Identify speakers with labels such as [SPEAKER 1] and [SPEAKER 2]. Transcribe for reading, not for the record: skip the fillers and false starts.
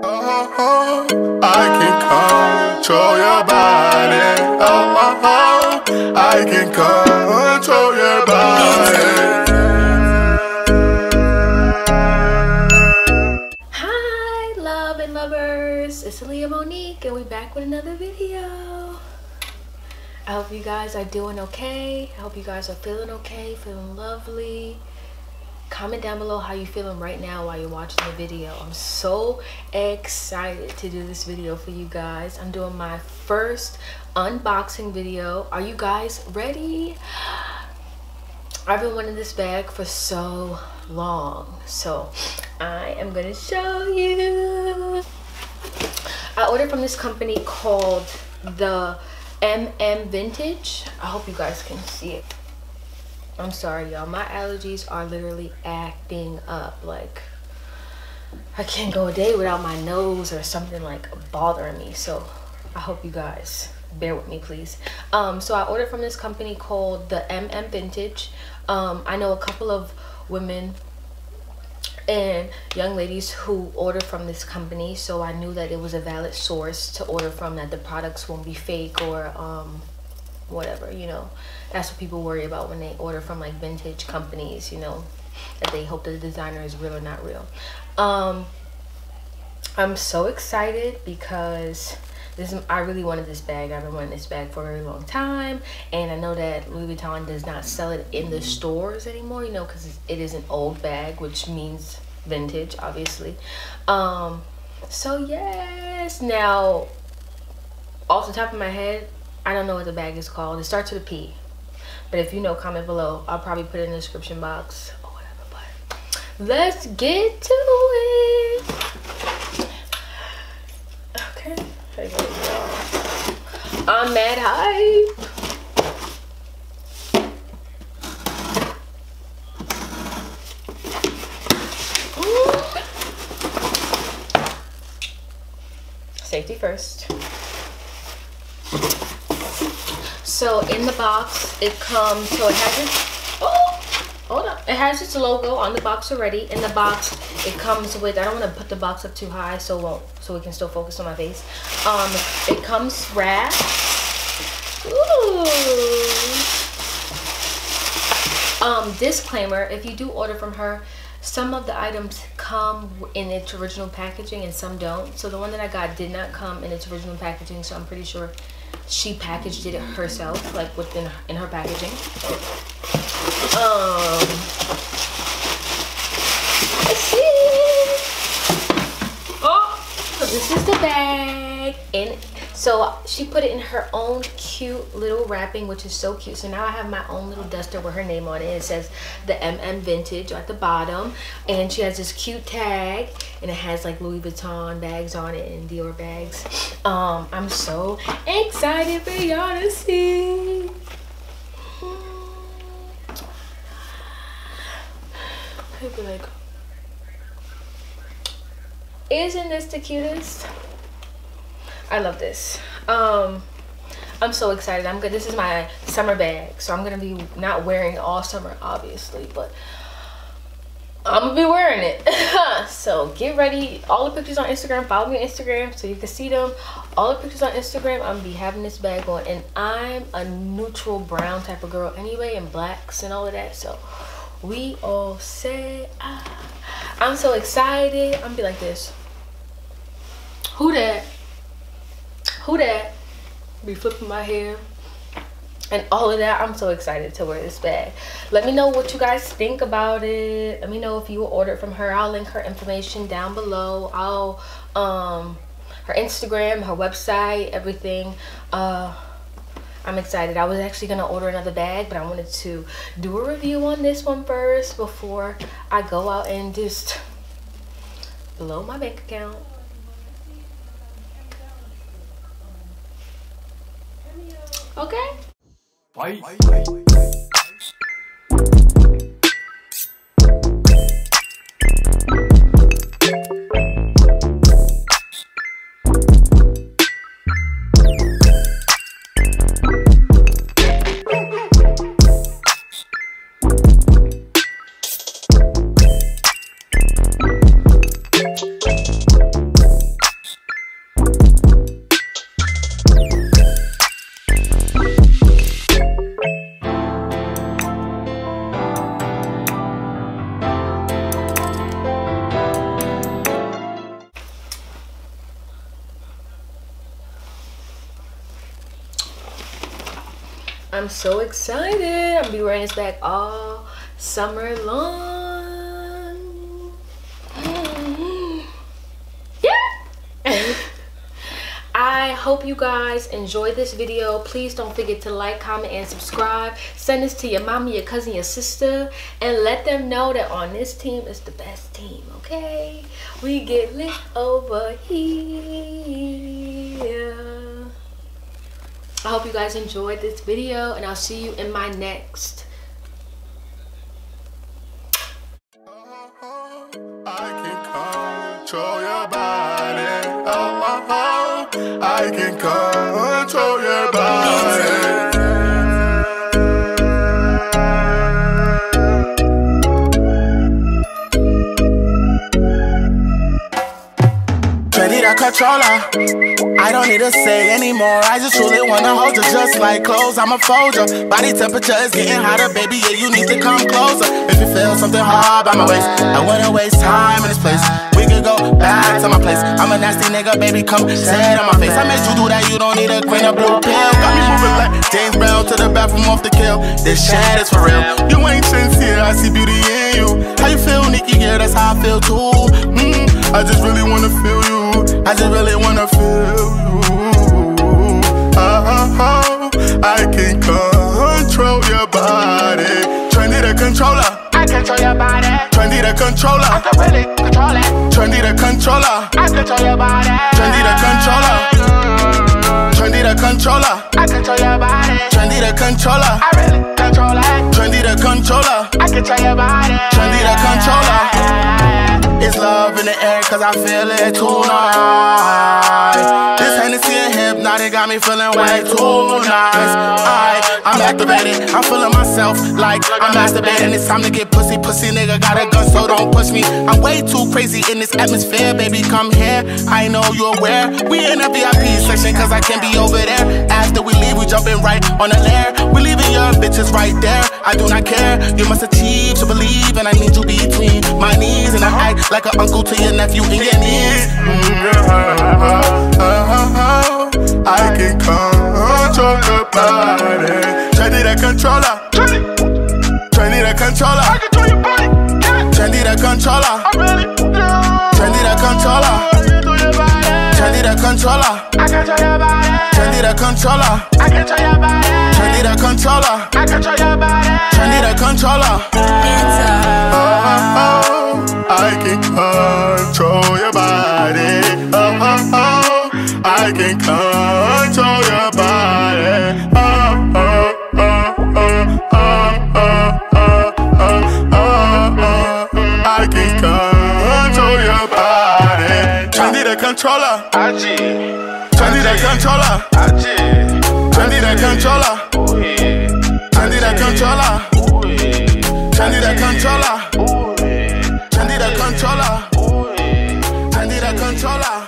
[SPEAKER 1] I can control your body. I can control your body.
[SPEAKER 2] Hi, love and lovers. It's Aliya Monique, and we're back with another video. I hope you guys are doing okay. I hope you guys are feeling okay, feeling lovely. Comment down below how you feeling right now while you're watching the video. I'm so excited to do this video for you guys. I'm doing my first unboxing video. Are you guys ready? I've been wanting this bag for so long, so I am gonna show you. I ordered from this company called the Vintage. I hope you guys can see it. I'm sorry, y'all. My allergies are literally acting up. Like, I can't go a day without my nose or something like bothering me. So I hope you guys bear with me, please. So I ordered from this company called the Vintage. I know a couple of women and young ladies who order from this company, so I knew that it was a valid source to order from, that the products won't be fake or whatever, you know. That's what people worry about when they order from like vintage companies, you know, that they hope that the designer is real or not real. I'm so excited because I really wanted this bag. I've been wanting this bag for a very long time, and I know that Louis Vuitton does not sell it in the stores anymore, you know, because it is an old bag, which means vintage, obviously. So yes, now off the top of my head, I don't know what the bag is called. It starts with a P, but if you know, comment below. I'll probably put it in the description box or whatever. But let's get to it. Okay. Hey, I'm mad hype. Safety first. So in the box it comes, so it has its, hold on, it has its logo on the box already. In the box it comes with, I don't want to put the box up too high so we can still focus on my face. It comes wrapped. Disclaimer, if you do order from her, some of the items come in its original packaging and some don't. So the one that I got did not come in its original packaging, so I'm pretty sure she packaged it herself, like in her packaging. Let's see. So this is the bag, and so she put it in her own cute little wrapping, which is so cute. So now I have my own little duster with her name on it. It says the Vintage at the bottom, and she has this cute tag, and it has like Louis Vuitton bags on it and Dior bags. I'm so excited for y'all to see. I'd be like, isn't this the cutest? I love this. I'm so excited. I'm good. This is my summer bag, so I'm gonna be not wearing it all summer, obviously, but I'm gonna be wearing it. So get ready. All the pictures on Instagram. Follow me on Instagram so you can see them. All the pictures on Instagram. I'm gonna be having this bag on, and I'm a neutral brown type of girl anyway, and blacks and all of that. So we all say, I'm so excited. I'm gonna be like this. Who that? Who that? Be flipping my hair and all of that. I'm so excited to wear this bag. Let me know what you guys think about it. Let me know if you ordered from her. I'll link her information down below. I'll her Instagram, her website, everything. I'm excited. I was actually gonna order another bag, but I wanted to do a review on this one first before I go out and just blow my bank account. Okay.
[SPEAKER 1] Bye.
[SPEAKER 2] I'm so excited. I'm gonna be wearing this bag all summer long. Yeah. I hope you guys enjoyed this video. Please don't forget to like, comment, and subscribe. Send this to your mama, your cousin, your sister, and let them know that on this team is the best team, okay? We get lit over here. I hope you guys enjoyed this video, and I'll see you in my next.
[SPEAKER 1] I can control your body. I can control your body. Ready to controller. I don't need to say anymore. I just truly wanna hold you just like clothes. I'ma fold you. Body temperature is getting hotter, baby. Yeah, you need to come closer. If you feel something hard by my waist, I wouldn't waste time in this place. We could go back to my place. I'm a nasty nigga, baby. Come say it on my face. I made you do that. You don't need a green or blue pill. Got me moving like James Brown to the bathroom off the kill. This shit is for real. You ain't sincere. I see beauty in you. How you feel, Nikki? Yeah, that's how I feel too. I just really wanna feel you. I just really wanna feel you. I can control your body. Trendy the controller. I control your body. Trendy the controller. I can really control it. Trendy the controller. I control your body. Trendy the controller. Trendy the controller. I control your body. Trendy the controller. I really control it. Trendy the controller. I control your body. Trendy the controller. It's love in the air cause I feel it tonight. This Hennessy and hypnotic got me feeling way too nice. I'm activated, I'm feeling myself like I'm masturbating. It's time to get pussy, pussy nigga got a gun so don't push me. I'm way too crazy in this atmosphere, baby come here. I know you're aware, we in a VIP section cause I can't be over there. After we leave we jumping right on the lair. We leaving your bitches right there, I do not care. You must achieve to believe and I need you between my knees. And I act like an uncle to your nephew in your knees. I can control your body. Trendy the controller. Trendy the controller. I control your body. Trendy the controller. Trendy the controller. Trendy the controller. I control your body. Trendy the controller. I control your body. Trendy the controller. I control your body. Trendy the controller. I can control your body. I can control your body. I can control your body. Trendy the controller. Trendy the controller. Trendy the controller. Trendy the controller. Trendy the controller. Trendy the controller. Trendy the controller.